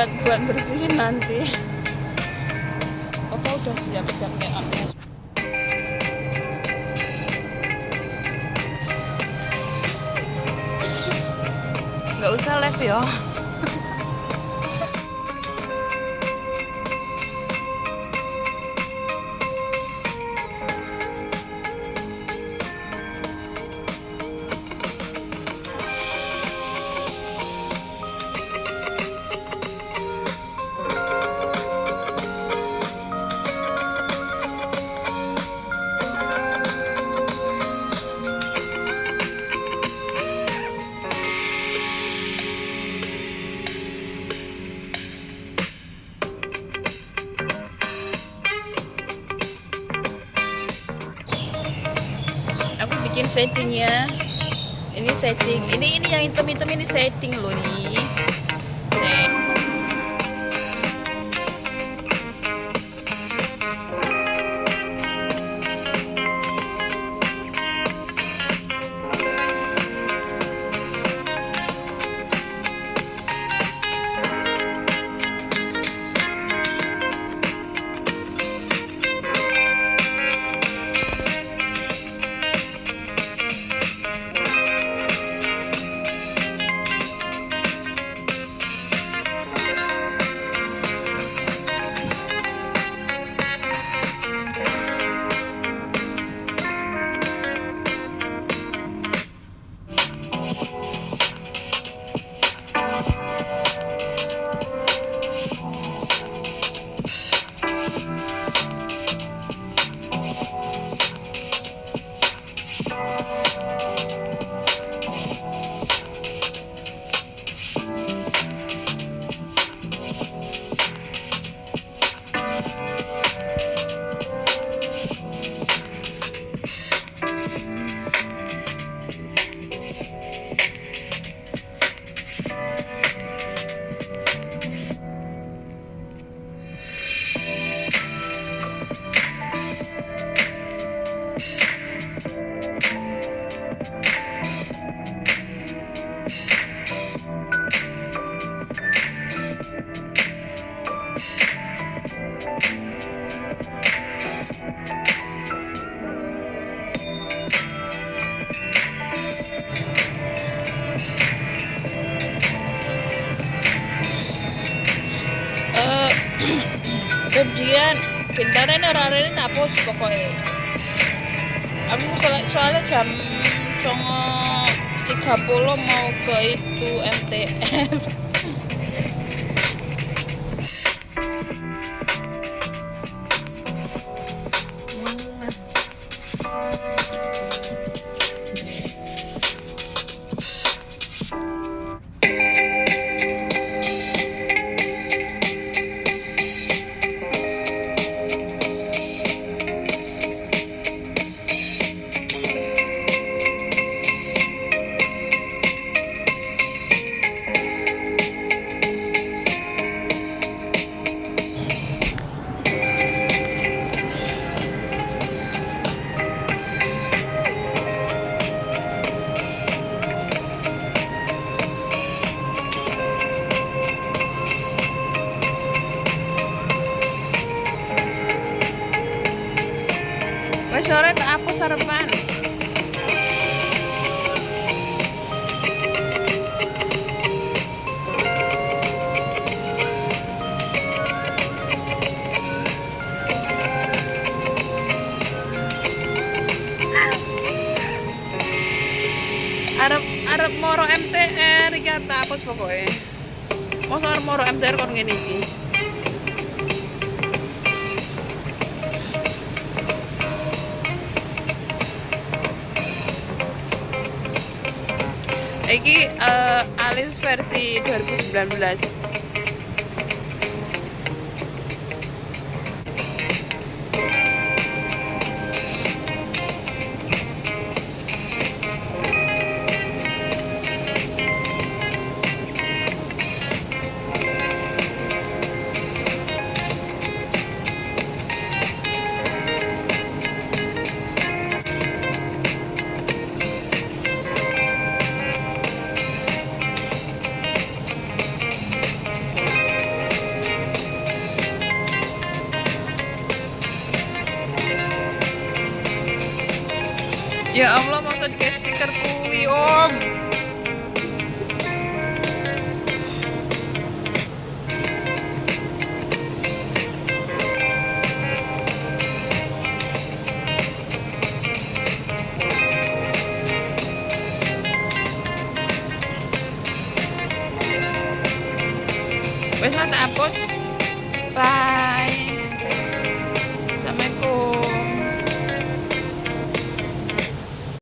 buat bersihin nanti. Papa udah siap-siap make upnya. Nggak usah live ya. Bikin settingnya, ini setting, ini yang hitam-hitam ini setting loh nih. Kemudian bintangnya ini tak pos pokoknya. Aku soalnya jam 09.30 mau ke itu MTF. Sore tak apa sarapan. Arep moro MTR iki tak apa pokoknya. Mosok arep moro MTR kon ngene iki. Iki alis versi 2019. Ya Allah, maksud kayak stiker kuwi, Om. Wes tak hapus. Bye.